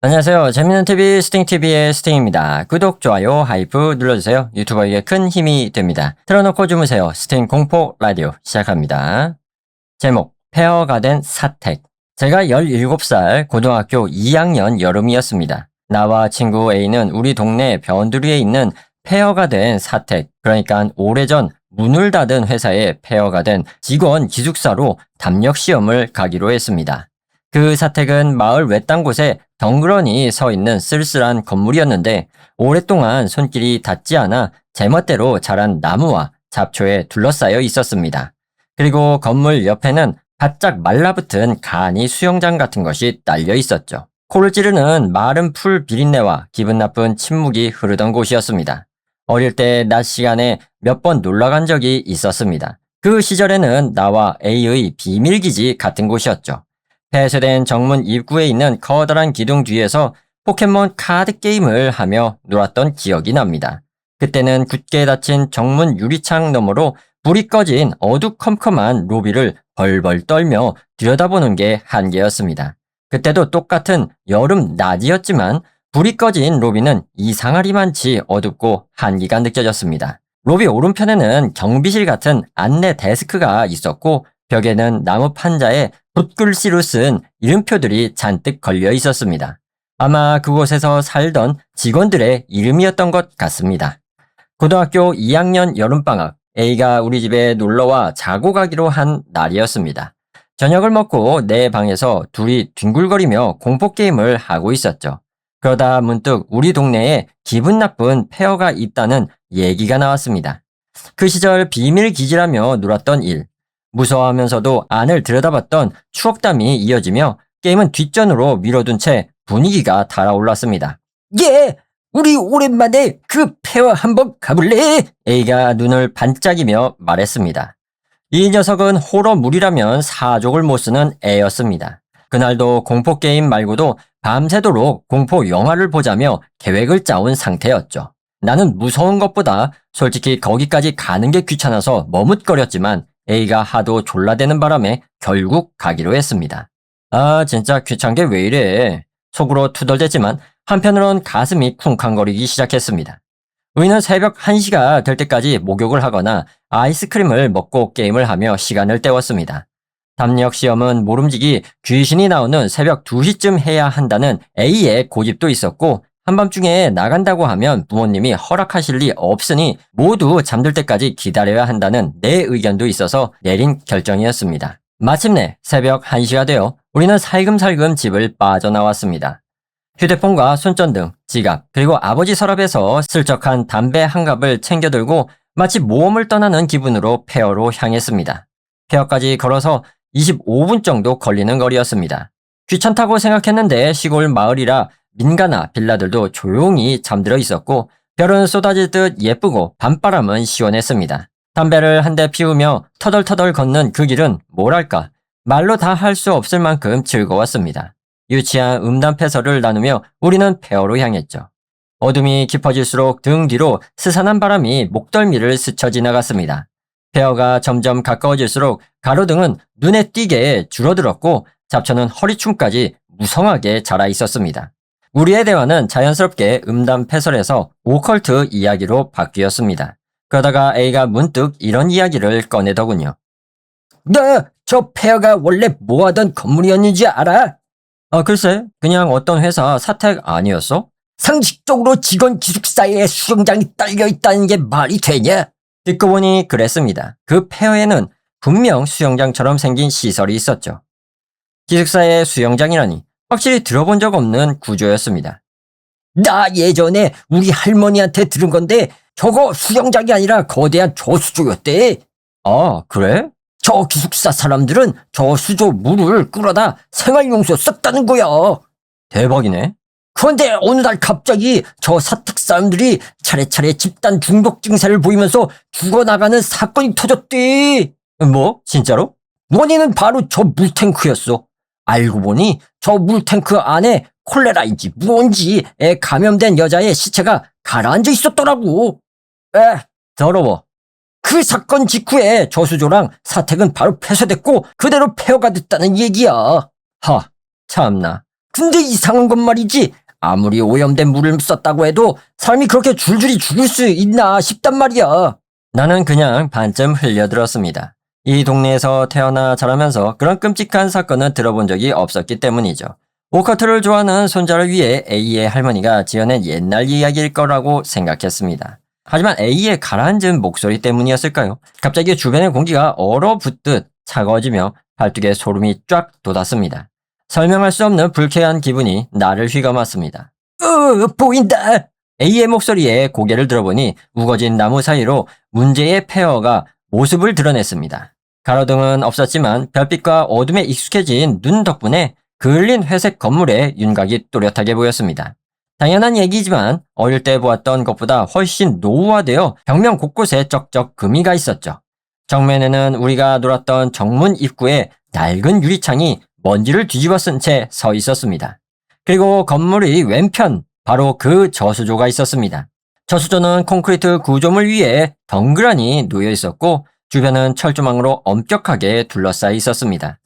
안녕하세요. 재밌는 TV 스팅TV의 스팅입니다. 구독, 좋아요, 하이프 눌러주세요. 유튜버에게 큰 힘이 됩니다. 틀어놓고 주무세요. 스팅 공포 라디오 시작합니다. 제목, 폐허가 된 사택. 제가 17살 고등학교 2학년 여름이었습니다. 나와 친구 A는 우리 동네 변두리에 있는 폐허가 된 사택, 그러니까 오래전 문을 닫은 회사에 폐허가 된 직원 기숙사로 담력 시험을 가기로 했습니다. 그 사택은 마을 외딴 곳에 덩그러니 서 있는 쓸쓸한 건물이었는데 오랫동안 손길이 닿지 않아 제멋대로 자란 나무와 잡초에 둘러싸여 있었습니다. 그리고 건물 옆에는 바짝 말라붙은 간이 수영장 같은 것이 딸려 있었죠. 코를 찌르는 마른 풀 비린내와 기분 나쁜 침묵이 흐르던 곳이었습니다. 어릴 때 낮 시간에 몇 번 놀러간 적이 있었습니다. 그 시절에는 나와 A의 비밀기지 같은 곳이었죠. 폐쇄된 정문 입구에 있는 커다란 기둥 뒤에서 포켓몬 카드 게임을 하며 놀았던 기억이 납니다. 그때는 굳게 닫힌 정문 유리창 너머로 불이 꺼진 어두컴컴한 로비를 벌벌 떨며 들여다보는 게 한계였습니다. 그때도 똑같은 여름 낮이었지만 불이 꺼진 로비는 이상하리만치 어둡고 한기가 느껴졌습니다. 로비 오른편에는 경비실 같은 안내 데스크가 있었고 벽에는 나무 판자에 붓글씨로 쓴 이름표들이 잔뜩 걸려 있었습니다. 아마 그곳에서 살던 직원들의 이름이었던 것 같습니다. 고등학교 2학년 여름방학, A가 우리 집에 놀러와 자고 가기로 한 날이었습니다. 저녁을 먹고 내 방에서 둘이 뒹굴거리며 공포게임을 하고 있었죠. 그러다 문득 우리 동네에 기분 나쁜 폐허가 있다는 얘기가 나왔습니다. 그 시절 비밀기지라며 놀았던 일, 무서워하면서도 안을 들여다봤던 추억담이 이어지며 게임은 뒷전으로 밀어둔 채 분위기가 달아올랐습니다. 예! 우리 오랜만에 그 폐허 한번 가볼래? A가 눈을 반짝이며 말했습니다. 이 녀석은 호러물이라면 사족을 못 쓰는 애였습니다. 그날도 공포게임 말고도 밤새도록 공포 영화를 보자며 계획을 짜온 상태였죠. 나는 무서운 것보다 솔직히 거기까지 가는 게 귀찮아서 머뭇거렸지만 A가 하도 졸라대는 바람에 결국 가기로 했습니다. 아, 진짜 귀찮게 왜 이래. 속으로 투덜댔지만 한편으론 가슴이 쿵쾅거리기 시작했습니다. 우리는 새벽 1시가 될 때까지 목욕을 하거나 아이스크림을 먹고 게임을 하며 시간을 때웠습니다. 담력 시험은 모름지기 귀신이 나오는 새벽 2시쯤 해야 한다는 A의 고집도 있었고 한밤중에 나간다고 하면 부모님이 허락하실 리 없으니 모두 잠들 때까지 기다려야 한다는 내 의견도 있어서 내린 결정이었습니다. 마침내 새벽 1시가 되어 우리는 살금살금 집을 빠져나왔습니다. 휴대폰과 손전등, 지갑, 그리고 아버지 서랍에서 슬쩍 한 담배 한 갑을 챙겨들고 마치 모험을 떠나는 기분으로 폐허로 향했습니다. 폐허까지 걸어서 25분 정도 걸리는 거리였습니다. 귀찮다고 생각했는데 시골 마을이라 민가나 빌라들도 조용히 잠들어 있었고 별은 쏟아질 듯 예쁘고 밤바람은 시원했습니다. 담배를 한 대 피우며 터덜터덜 걷는 그 길은 뭐랄까 말로 다 할 수 없을 만큼 즐거웠습니다. 유치한 음담패설을 나누며 우리는 폐허로 향했죠. 어둠이 깊어질수록 등 뒤로 스산한 바람이 목덜미를 스쳐 지나갔습니다. 폐허가 점점 가까워질수록 가로등은 눈에 띄게 줄어들었고 잡초는 허리춤까지 무성하게 자라 있었습니다. 우리의 대화는 자연스럽게 음담패설에서 오컬트 이야기로 바뀌었습니다. 그러다가 A가 문득 이런 이야기를 꺼내더군요. 너 저 폐허가 원래 뭐하던 건물이었는지 알아? 글쎄, 그냥 어떤 회사 사택 아니었어? 상식적으로 직원 기숙사에 수영장이 딸려있다는 게 말이 되냐? 듣고 보니 그랬습니다. 그 폐허에는 분명 수영장처럼 생긴 시설이 있었죠. 기숙사에 수영장이라니 확실히 들어본 적 없는 구조였습니다. 나 예전에 우리 할머니한테 들은 건데 저거 수영장이 아니라 거대한 저수조였대. 아, 그래? 저 기숙사 사람들은 저 수조 물을 끌어다 생활용수로 썼다는 거야. 대박이네. 그런데 어느 날 갑자기 저 사택 사람들이 차례차례 집단 중독 증세를 보이면서 죽어나가는 사건이 터졌대. 뭐? 진짜로? 원인은 바로 저 물탱크였어. 알고 보니 저 물탱크 안에 콜레라인지 무언지에 감염된 여자의 시체가 가라앉아 있었더라고. 더러워. 그 사건 직후에 저수조랑 사택은 바로 폐쇄됐고 그대로 폐허가 됐다는 얘기야. 참나. 근데 이상한 건 말이지. 아무리 오염된 물을 썼다고 해도 사람이 그렇게 줄줄이 죽을 수 있나 싶단 말이야. 나는 그냥 반쯤 흘려들었습니다. 이 동네에서 태어나 자라면서 그런 끔찍한 사건은 들어본 적이 없었기 때문이죠. 오커트를 좋아하는 손자를 위해 A의 할머니가 지어낸 옛날 이야기일 거라고 생각했습니다. 하지만 A의 가라앉은 목소리 때문이었을까요? 갑자기 주변의 공기가 얼어붙듯 차가워지며 발뚝에 소름이 쫙 돋았습니다. 설명할 수 없는 불쾌한 기분이 나를 휘감았습니다. 보인다! A의 목소리에 고개를 들어보니 우거진 나무 사이로 문제의 폐허가 모습을 드러냈습니다. 가로등은 없었지만 별빛과 어둠에 익숙해진 눈 덕분에 그을린 회색 건물의 윤곽이 또렷하게 보였습니다. 당연한 얘기지만 어릴 때 보았던 것보다 훨씬 노후화되어 벽면 곳곳에 쩍쩍 금이가 있었죠. 정면에는 우리가 놀았던 정문 입구에 낡은 유리창이 먼지를 뒤집어 쓴 채 서 있었습니다. 그리고 건물의 왼편 바로 그 저수조가 있었습니다. 저수조는 콘크리트 구조물 위에 덩그러니 놓여 있었고 주변은 철조망으로 엄격하게 둘러싸여 있었습니다.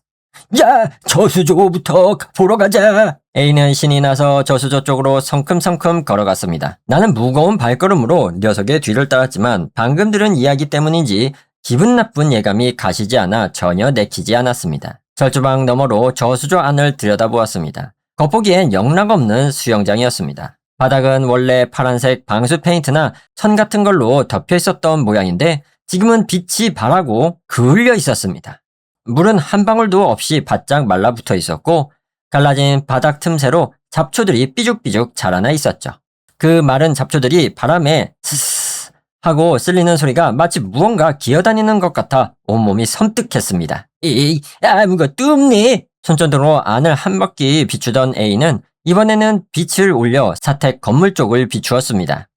야, 저수조부터 보러 가자. A는 신이 나서 저수조 쪽으로 성큼성큼 걸어갔습니다. 나는 무거운 발걸음으로 녀석의 뒤를 따랐지만 방금 들은 이야기 때문인지 기분 나쁜 예감이 가시지 않아 전혀 내키지 않았습니다. 철조망 너머로 저수조 안을 들여다보았습니다. 겉보기엔 영락없는 수영장이었습니다. 바닥은 원래 파란색 방수 페인트나 천 같은 걸로 덮여 있었던 모양인데 지금은 빛이 바라고 그을려 있었습니다. 물은 한 방울도 없이 바짝 말라붙어 있었고 갈라진 바닥 틈새로 잡초들이 삐죽삐죽 자라나 있었죠. 그 마른 잡초들이 바람에 스스 하고 쓸리는 소리가 마치 무언가 기어다니는 것 같아 온몸이 섬뜩했습니다. 에이, 아무것도 없네. 손전등으로 안을 한 바퀴 비추던 A는 이번에는 빛을 올려 사택 건물 쪽을 비추었습니다.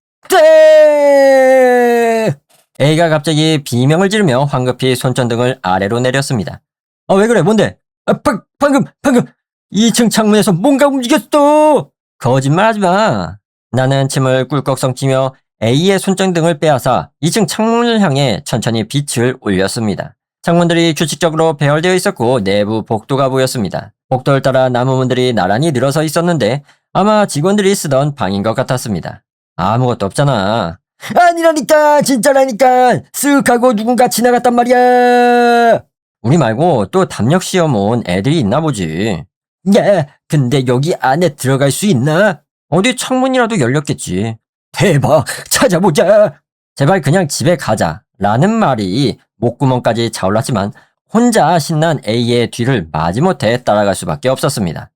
떼! A가 갑자기 비명을 지르며 황급히 손전등을 아래로 내렸습니다. 왜 그래? 뭔데? 방금 2층 창문에서 뭔가 움직였어. 거짓말하지 마. 나는 침을 꿀꺽 삼키며 A의 손전등을 빼앗아 2층 창문을 향해 천천히 빛을 올렸습니다. 창문들이 규칙적으로 배열되어 있었고 내부 복도가 보였습니다. 복도를 따라 나무문들이 나란히 늘어서 있었는데 아마 직원들이 쓰던 방인 것 같았습니다. 아무것도 없잖아. 아니라니까, 진짜라니까. 쓱 하고 누군가 지나갔단 말이야. 우리 말고 또 담력 시험 온 애들이 있나 보지. 야, 근데 여기 안에 들어갈 수 있나? 어디 창문이라도 열렸겠지. 대박, 찾아보자. 제발 그냥 집에 가자 라는 말이 목구멍까지 차올랐지만 혼자 신난 A의 뒤를 마지못해 따라갈 수밖에 없었습니다.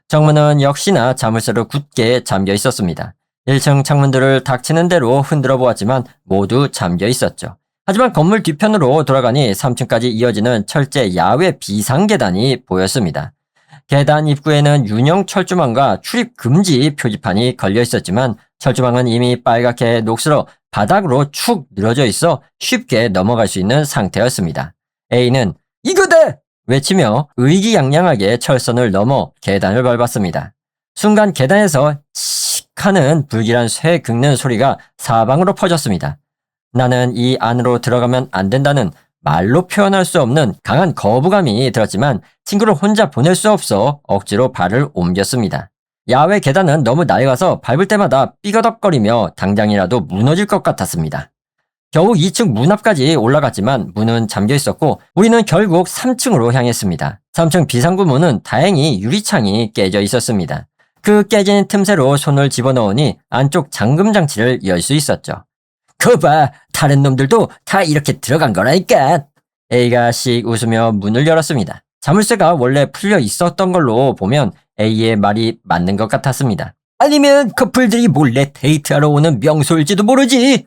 정문은 역시나 자물쇠로 굳게 잠겨 있었습니다. 1층 창문들을 닥치는 대로 흔들어 보았지만 모두 잠겨 있었죠. 하지만 건물 뒤편으로 돌아가니 3층까지 이어지는 철제 야외 비상계단이 보였습니다. 계단 입구에는 윤형 철조망과 출입 금지 표지판이 걸려 있었지만 철조망은 이미 빨갛게 녹슬어 바닥으로 축 늘어져 있어 쉽게 넘어갈 수 있는 상태였습니다. A는 이거다! 외치며 의기양양하게 철선을 넘어 계단을 밟았습니다. 순간 계단에서 씩 하는 불길한 쇠 긁는 소리가 사방으로 퍼졌습니다. 나는 이 안으로 들어가면 안 된다는 말로 표현할 수 없는 강한 거부감이 들었지만 친구를 혼자 보낼 수 없어 억지로 발을 옮겼습니다. 야외 계단은 너무 낡아서 밟을 때마다 삐거덕거리며 당장이라도 무너질 것 같았습니다. 겨우 2층 문 앞까지 올라갔지만 문은 잠겨 있었고 우리는 결국 3층으로 향했습니다. 3층 비상구 문은 다행히 유리창이 깨져 있었습니다. 그 깨진 틈새로 손을 집어넣으니 안쪽 잠금 장치를 열 수 있었죠. 거봐, 다른 놈들도 다 이렇게 들어간 거라니까. A가 씩 웃으며 문을 열었습니다. 자물쇠가 원래 풀려 있었던 걸로 보면 A의 말이 맞는 것 같았습니다. 아니면 커플들이 몰래 데이트하러 오는 명소일지도 모르지.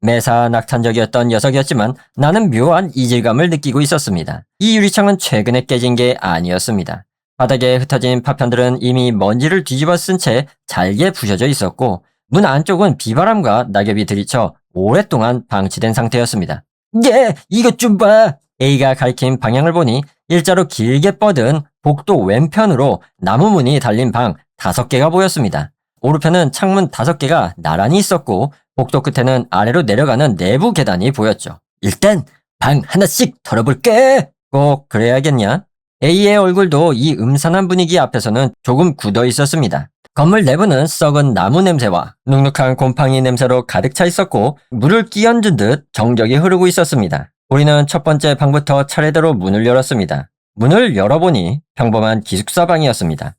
매사 낙탄적이었던 녀석이었지만 나는 묘한 이질감을 느끼고 있었습니다. 이 유리창은 최근에 깨진 게 아니었습니다. 바닥에 흩어진 파편들은 이미 먼지를 뒤집어 쓴 채 잘게 부셔져 있었고 문 안쪽은 비바람과 낙엽이 들이쳐 오랫동안 방치된 상태였습니다. 예, 이것 좀 봐. A가 가리킨 방향을 보니 일자로 길게 뻗은 복도 왼편으로 나무 문이 달린 방 5개가 보였습니다. 오른편은 창문 5개가 나란히 있었고 복도 끝에는 아래로 내려가는 내부 계단이 보였죠. 일단 방 하나씩 털어볼게. 꼭 그래야겠냐? A의 얼굴도 이 음산한 분위기 앞에서는 조금 굳어 있었습니다. 건물 내부는 썩은 나무 냄새와 눅눅한 곰팡이 냄새로 가득 차 있었고 물을 끼얹은 듯 정적이 흐르고 있었습니다. 우리는 첫 번째 방부터 차례대로 문을 열었습니다. 문을 열어보니 평범한 기숙사 방이었습니다.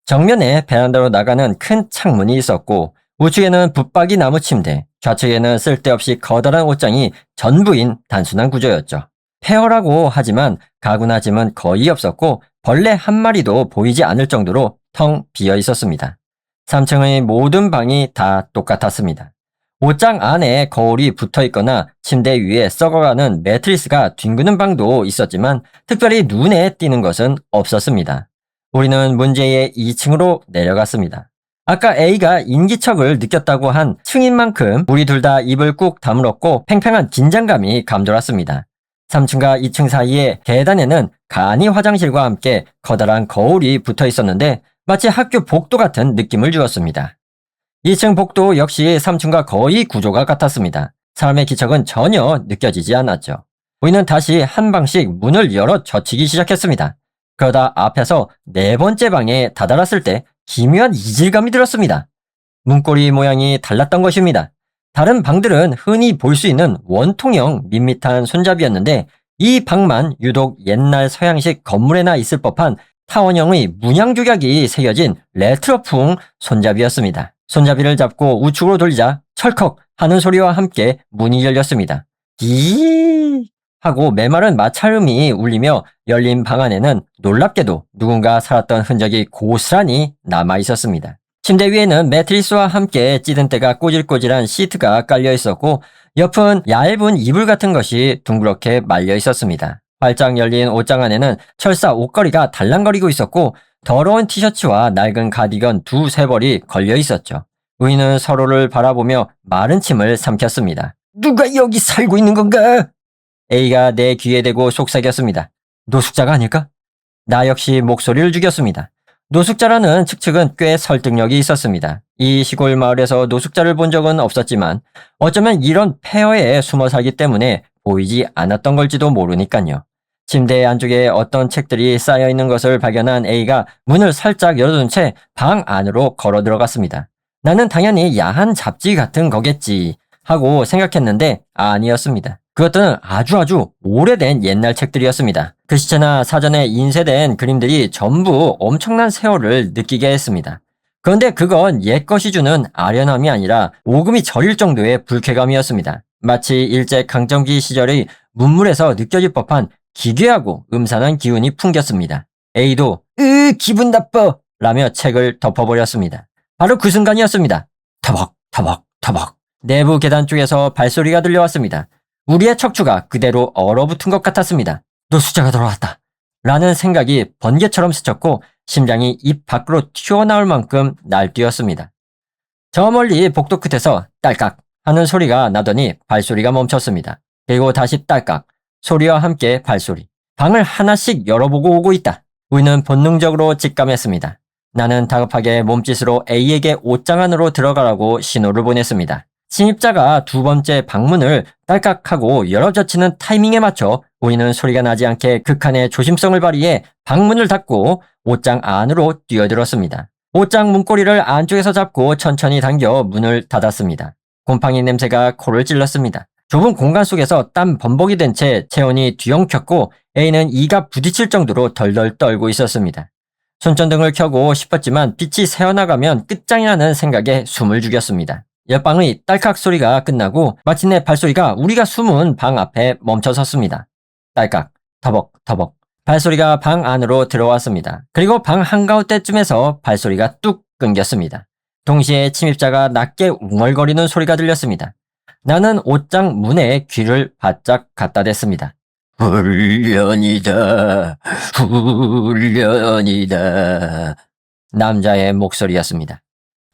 정면에 베란다로 나가는 큰 창문이 있었고 우측에는 붙박이 나무 침대, 좌측에는 쓸데없이 커다란 옷장이 전부인 단순한 구조였죠. 폐허라고 하지만 가구나 짐은 거의 없었고 벌레 한 마리도 보이지 않을 정도로 텅 비어 있었습니다. 3층의 모든 방이 다 똑같았습니다. 옷장 안에 거울이 붙어 있거나 침대 위에 썩어가는 매트리스가 뒹구는 방도 있었지만 특별히 눈에 띄는 것은 없었습니다. 우리는 문제의 2층으로 내려갔습니다. 아까 A가 인기척을 느꼈다고 한 층인 만큼 우리 둘 다 입을 꾹 다물었고 팽팽한 긴장감이 감돌았습니다. 3층과 2층 사이에 계단에는 간이 화장실과 함께 커다란 거울이 붙어 있었는데 마치 학교 복도 같은 느낌을 주었습니다. 2층 복도 역시 3층과 거의 구조가 같았습니다. 사람의 기척은 전혀 느껴지지 않았죠. 우리는 다시 한 방씩 문을 열어 젖히기 시작했습니다. 그러다 앞에서 네 번째 방에 다다랐을 때 기묘한 이질감이 들었습니다. 문고리 모양이 달랐던 것입니다. 다른 방들은 흔히 볼 수 있는 원통형 밋밋한 손잡이였는데 이 방만 유독 옛날 서양식 건물에나 있을 법한 타원형의 문양조각이 새겨진 레트로풍 손잡이였습니다. 손잡이를 잡고 우측으로 돌리자 철컥 하는 소리와 함께 문이 열렸습니다. 이 하고 메마른 마찰음이 울리며 열린 방 안에는 놀랍게도 누군가 살았던 흔적이 고스란히 남아 있었습니다. 침대 위에는 매트리스와 함께 찌든 때가 꼬질꼬질한 시트가 깔려 있었고 옆은 얇은 이불 같은 것이 둥그렇게 말려 있었습니다. 활짝 열린 옷장 안에는 철사 옷걸이가 달랑거리고 있었고 더러운 티셔츠와 낡은 가디건 두세 벌이 걸려 있었죠. 우리는 서로를 바라보며 마른 침을 삼켰습니다. 누가 여기 살고 있는 건가? A가 내 귀에 대고 속삭였습니다. 노숙자가 아닐까? 나 역시 목소리를 죽였습니다. 노숙자라는 측측은 꽤 설득력이 있었습니다. 이 시골 마을에서 노숙자를 본 적은 없었지만 어쩌면 이런 폐허에 숨어 살기 때문에 보이지 않았던 걸지도 모르니까요. 침대 안쪽에 어떤 책들이 쌓여 있는 것을 발견한 A가 문을 살짝 열어둔 채 방 안으로 걸어 들어갔습니다. 나는 당연히 야한 잡지 같은 거겠지 하고 생각했는데 아니었습니다. 그것들은 아주 오래된 옛날 책들이었습니다. 글씨체나 사전에 인쇄된 그림들이 전부 엄청난 세월을 느끼게 했습니다. 그런데 그건 옛것이 주는 아련함이 아니라 오금이 저릴 정도의 불쾌감이었습니다. 마치 일제강점기 시절의 문물에서 느껴질 법한 기괴하고 음산한 기운이 풍겼습니다. A도 기분 나빠 라며 책을 덮어버렸습니다. 바로 그 순간이었습니다. 터벅 내부 계단 쪽에서 발소리가 들려왔습니다. 우리의 척추가 그대로 얼어붙은 것 같았습니다. 노숙자가 돌아왔다 라는 생각이 번개처럼 스쳤고 심장이 입 밖으로 튀어나올 만큼 날뛰었습니다. 저 멀리 복도 끝에서 딸깍 하는 소리가 나더니 발소리가 멈췄습니다. 그리고 다시 딸깍 소리와 함께 발소리. 방을 하나씩 열어보고 오고 있다. 우리는 본능적으로 직감했습니다. 나는 다급하게 몸짓으로 A에게 옷장 안으로 들어가라고 신호를 보냈습니다. 침입자가 두 번째 방문을 딸깍하고 열어젖히는 타이밍에 맞춰 우리는 소리가 나지 않게 극한의 조심성을 발휘해 방문을 닫고 옷장 안으로 뛰어들었습니다. 옷장 문고리를 안쪽에서 잡고 천천히 당겨 문을 닫았습니다. 곰팡이 냄새가 코를 찔렀습니다. 좁은 공간 속에서 땀 범벅이 된 채 체온이 뒤엉켰고 A는 이가 부딪힐 정도로 덜덜 떨고 있었습니다. 손전등을 켜고 싶었지만 빛이 새어나가면 끝장이라는 생각에 숨을 죽였습니다. 옆방의 딸깍 소리가 끝나고 마침내 발소리가 우리가 숨은 방 앞에 멈춰섰습니다. 딸깍, 터벅. 발소리가 방 안으로 들어왔습니다. 그리고 방 한가운데쯤에서 발소리가 뚝 끊겼습니다. 동시에 침입자가 낮게 웅얼거리는 소리가 들렸습니다. 나는 옷장 문에 귀를 바짝 갖다 댔습니다. 훈련이다. 남자의 목소리였습니다.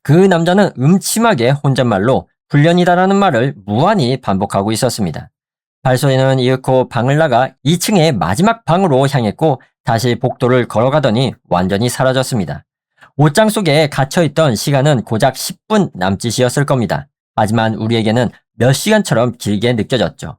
그 남자는 음침하게 혼잣말로 훈련이다라는 말을 무한히 반복하고 있었습니다. 발소리는 이윽고 방을 나가 2층의 마지막 방으로 향했고 다시 복도를 걸어가더니 완전히 사라졌습니다. 옷장 속에 갇혀있던 시간은 고작 10분 남짓이었을 겁니다. 하지만 우리에게는 몇 시간처럼 길게 느껴졌죠.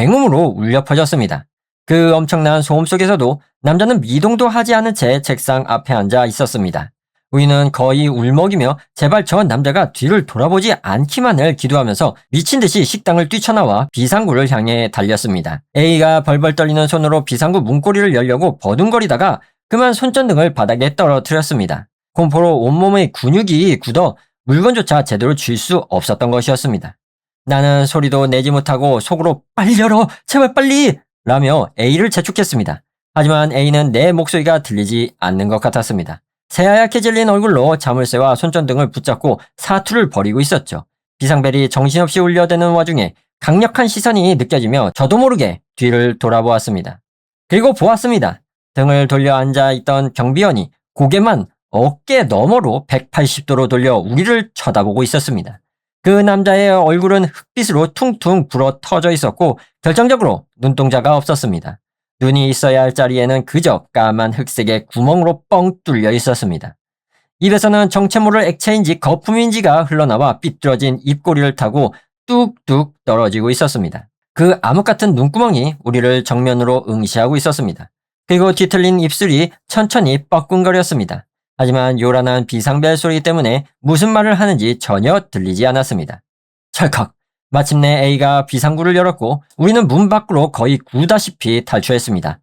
굉음으로 울려 퍼졌습니다. 그 엄청난 소음 속에서도 남자는 미동도 하지 않은 채 책상 앞에 앉아 있었습니다. 우리는 거의 울먹이며 제발 저 남자가 뒤를 돌아보지 않기만을 기도하면서 미친 듯이 식당을 뛰쳐나와 비상구를 향해 달렸습니다. A가 벌벌 떨리는 손으로 비상구 문고리를 열려고 버둥거리다가 그만 손전등을 바닥에 떨어뜨렸습니다. 공포로 온몸의 근육이 굳어 물건조차 제대로 쥘 수 없었던 것이었습니다. 나는 소리도 내지 못하고 속으로 빨리 열어! 제발 빨리! 라며 A를 재촉했습니다. 하지만 A는 내 목소리가 들리지 않는 것 같았습니다. 새하얗게 질린 얼굴로 자물쇠와 손전등을 붙잡고 사투를 벌이고 있었죠. 비상벨이 정신없이 울려대는 와중에 강력한 시선이 느껴지며 저도 모르게 뒤를 돌아보았습니다. 그리고 보았습니다. 등을 돌려 앉아있던 경비원이 고개만 어깨 너머로 180도로 돌려 우리를 쳐다보고 있었습니다. 그 남자의 얼굴은 흑빛으로 퉁퉁 불어 터져 있었고 결정적으로 눈동자가 없었습니다. 눈이 있어야 할 자리에는 그저 까만 흑색의 구멍으로 뻥 뚫려 있었습니다. 입에서는 정체 모를 액체인지 거품인지가 흘러나와 삐뚤어진 입꼬리를 타고 뚝뚝 떨어지고 있었습니다. 그 암흑 같은 눈구멍이 우리를 정면으로 응시하고 있었습니다. 그리고 뒤틀린 입술이 천천히 뻐끔거렸습니다. 하지만 요란한 비상벨 소리 때문에 무슨 말을 하는지 전혀 들리지 않았습니다. 찰칵! 마침내 A가 비상구를 열었고 우리는 문 밖으로 거의 구다시피 탈출했습니다.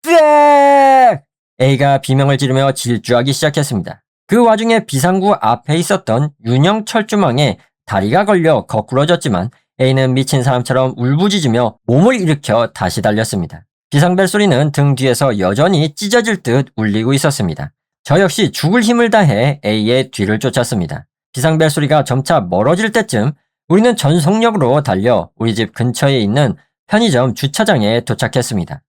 으악! A가 비명을 지르며 질주하기 시작했습니다. 그 와중에 비상구 앞에 있었던 윤형 철조망에 다리가 걸려 거꾸러졌지만 A는 미친 사람처럼 울부짖으며 몸을 일으켜 다시 달렸습니다. 비상벨 소리는 등 뒤에서 여전히 찢어질 듯 울리고 있었습니다. 저 역시 죽을 힘을 다해 A의 뒤를 쫓았습니다. 비상벨 소리가 점차 멀어질 때쯤 우리는 전속력으로 달려 우리 집 근처에 있는 편의점 주차장에 도착했습니다.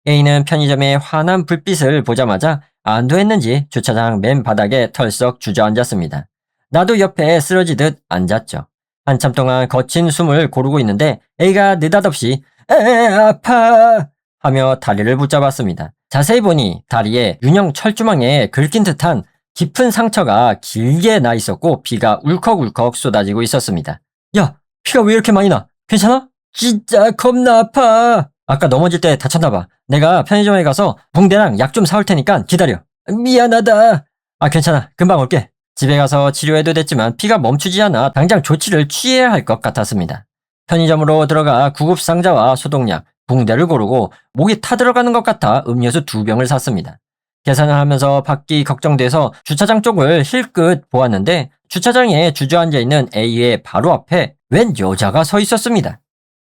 A는 편의점의 환한 불빛을 보자마자 안도했는지 주차장 맨 바닥에 털썩 주저앉았습니다. 나도 옆에 쓰러지듯 앉았죠. 한참 동안 거친 숨을 고르고 있는데 A가 느닷없이 아파 하며 다리를 붙잡았습니다. 자세히 보니 다리에 윤형 철조망에 긁힌 듯한 깊은 상처가 길게 나 있었고 피가 울컥울컥 쏟아지고 있었습니다. 야, 피가 왜 이렇게 많이 나? 괜찮아? 진짜 겁나 아파. 아까 넘어질 때 다쳤나봐. 내가 편의점에 가서 붕대랑 약 좀 사올 테니까 기다려. 미안하다. 아, 괜찮아. 금방 올게. 집에 가서 치료해도 됐지만 피가 멈추지 않아 당장 조치를 취해야 할 것 같았습니다. 편의점으로 들어가 구급상자와 소독약, 붕대를 고르고 목이 타들어가는 것 같아 음료수 2병을 샀습니다. 계산을 하면서 받기 걱정돼서 주차장 쪽을 힐끗 보았는데 주차장에 주저앉아 있는 A의 바로 앞에 웬 여자가 서 있었습니다.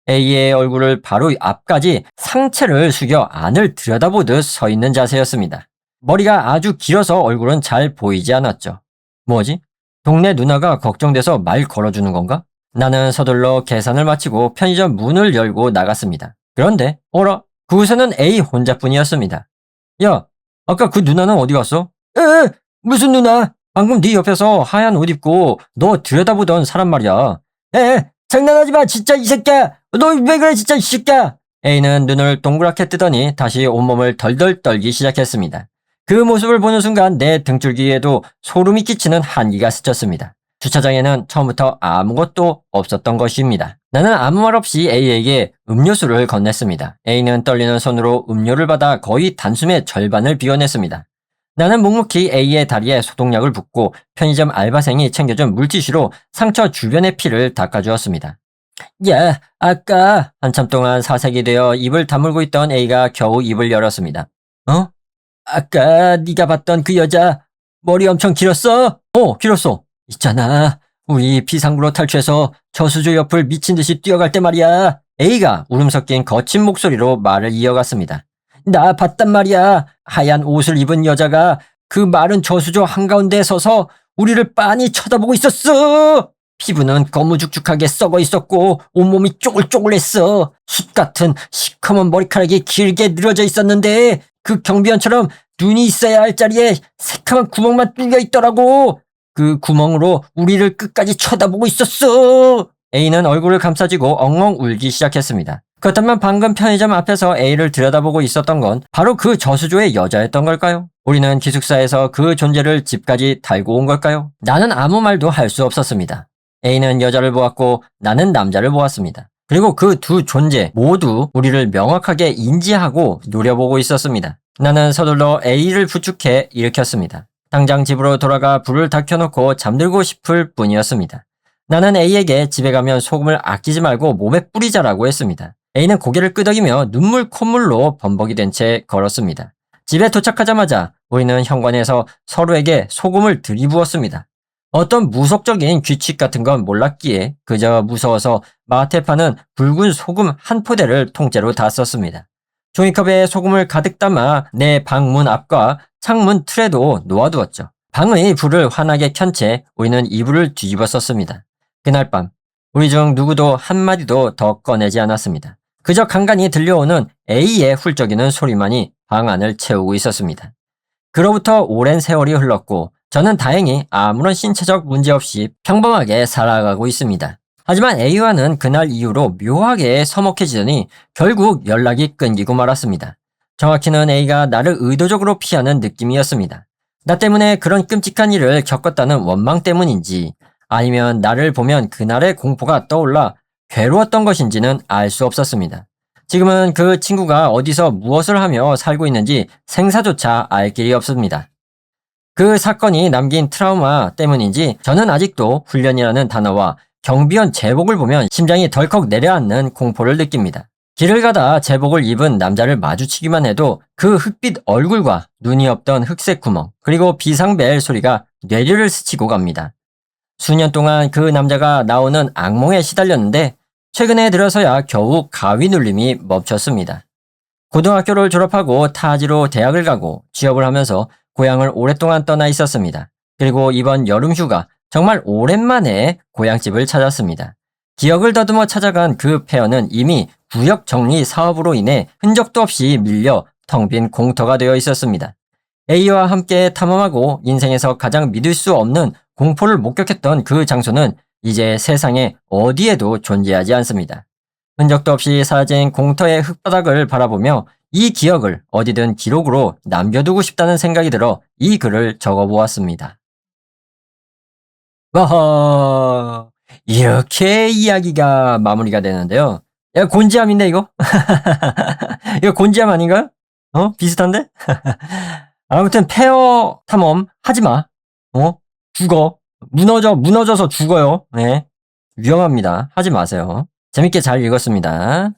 A의 얼굴을 바로 앞까지 상체를 숙여 안을 들여다보듯 서 있는 자세였습니다. 머리가 아주 길어서 얼굴은 잘 보이지 않았죠. 뭐지? 동네 누나가 걱정돼서 말 걸어주는 건가? 나는 서둘러 계산을 마치고 편의점 문을 열고 나갔습니다. 그런데 어라? 그곳에는 A 혼자뿐이었습니다. 야, 아까 그 누나는 어디 갔어? 무슨 누나? 방금 네 옆에서 하얀 옷 입고 너 들여다보던 사람 말이야. 장난하지 마, 진짜 이 새끼야. 너 왜 그래, 진짜 이 새끼야. A는 눈을 동그랗게 뜨더니 다시 온몸을 덜덜 떨기 시작했습니다. 그 모습을 보는 순간 내 등줄기에도 소름이 끼치는 한기가 스쳤습니다. 주차장에는 처음부터 아무것도 없었던 것입니다. 나는 아무 말 없이 A에게 음료수를 건넸습니다. A는 떨리는 손으로 음료를 받아 거의 단숨에 절반을 비워냈습니다. 나는 묵묵히 A의 다리에 소독약을 붓고 편의점 알바생이 챙겨준 물티슈로 상처 주변의 피를 닦아주었습니다. 야, 아까 한참 동안 사색이 되어 입을 다물고 있던 A가 겨우 입을 열었습니다. 어? 아까 네가 봤던 그 여자 머리 엄청 길었어? 길었어. 있잖아. 우리 비상구로 탈출해서 저수조 옆을 미친 듯이 뛰어갈 때 말이야. A가 울음 섞인 거친 목소리로 말을 이어갔습니다. 나 봤단 말이야. 하얀 옷을 입은 여자가 그 마른 저수조 한가운데에 서서 우리를 빤히 쳐다보고 있었어. 피부는 거무죽죽하게 썩어 있었고 온몸이 쪼글쪼글했어. 숯 같은 시커먼 머리카락이 길게 늘어져 있었는데 그 경비원처럼 눈이 있어야 할 자리에 새카만 구멍만 뚫려 있더라고. 그 구멍으로 우리를 끝까지 쳐다보고 있었어. A는 얼굴을 감싸쥐고 엉엉 울기 시작했습니다. 그렇다면 방금 편의점 앞에서 A를 들여다보고 있었던 건 바로 그 저수조의 여자였던 걸까요? 우리는 기숙사에서 그 존재를 집까지 달고 온 걸까요? 나는 아무 말도 할 수 없었습니다. A는 여자를 보았고 나는 남자를 보았습니다. 그리고 그 두 존재 모두 우리를 명확하게 인지하고 노려보고 있었습니다. 나는 서둘러 A를 부축해 일으켰습니다. 당장 집으로 돌아가 불을 다 켜놓고 잠들고 싶을 뿐이었습니다. 나는 A에게 집에 가면 소금을 아끼지 말고 몸에 뿌리자라고 했습니다. A는 고개를 끄덕이며 눈물 콧물로 범벅이 된 채 걸었습니다. 집에 도착하자마자 우리는 현관에서 서로에게 소금을 들이부었습니다. 어떤 무속적인 규칙 같은 건 몰랐기에 그저 무서워서 마트에 파는 붉은 소금 한 포대를 통째로 다 썼습니다. 종이컵에 소금을 가득 담아 내 방문 앞과 창문 틀에도 놓아두었죠. 방의 불을 환하게 켠 채 우리는 이불을 뒤집어 썼습니다. 그날 밤 우리 중 누구도 한마디도 더 꺼내지 않았습니다. 그저 간간히 들려오는 A의 훌쩍이는 소리만이 방 안을 채우고 있었습니다. 그로부터 오랜 세월이 흘렀고 저는 다행히 아무런 신체적 문제 없이 평범하게 살아가고 있습니다. 하지만 A와는 그날 이후로 묘하게 서먹해지더니 결국 연락이 끊기고 말았습니다. 정확히는 A가 나를 의도적으로 피하는 느낌이었습니다. 나 때문에 그런 끔찍한 일을 겪었다는 원망 때문인지 아니면 나를 보면 그날의 공포가 떠올라 괴로웠던 것인지는 알 수 없었습니다. 지금은 그 친구가 어디서 무엇을 하며 살고 있는지 생사조차 알 길이 없습니다. 그 사건이 남긴 트라우마 때문인지 저는 아직도 훈련이라는 단어와 경비원 제복을 보면 심장이 덜컥 내려앉는 공포를 느낍니다. 길을 가다 제복을 입은 남자를 마주치기만 해도 그 흑빛 얼굴과 눈이 없던 흑색 구멍 그리고 비상벨 소리가 뇌리를 스치고 갑니다. 수년 동안 그 남자가 나오는 악몽에 시달렸는데 최근에 들어서야 겨우 가위 눌림이 멈췄습니다. 고등학교를 졸업하고 타지로 대학을 가고 취업을 하면서 고향을 오랫동안 떠나 있었습니다. 그리고 이번 여름 휴가 정말 오랜만에 고향집을 찾았습니다. 기억을 더듬어 찾아간 그 폐허는 이미 구역 정리 사업으로 인해 흔적도 없이 밀려 텅 빈 공터가 되어 있었습니다. A와 함께 탐험하고 인생에서 가장 믿을 수 없는 공포를 목격했던 그 장소는 이제 세상에 어디에도 존재하지 않습니다. 흔적도 없이 사라진 공터의 흙바닥을 바라보며 이 기억을 어디든 기록으로 남겨두고 싶다는 생각이 들어 이 글을 적어보았습니다. 와하, 이렇게 이야기가 마무리가 되는데요. 야, 곤지암인데 이거? 이거 곤지암 아닌가요? 비슷한데? 아무튼 폐허 탐험 하지마. 죽어. 무너져서 죽어요. 네. 위험합니다. 하지 마세요. 재밌게 잘 읽었습니다.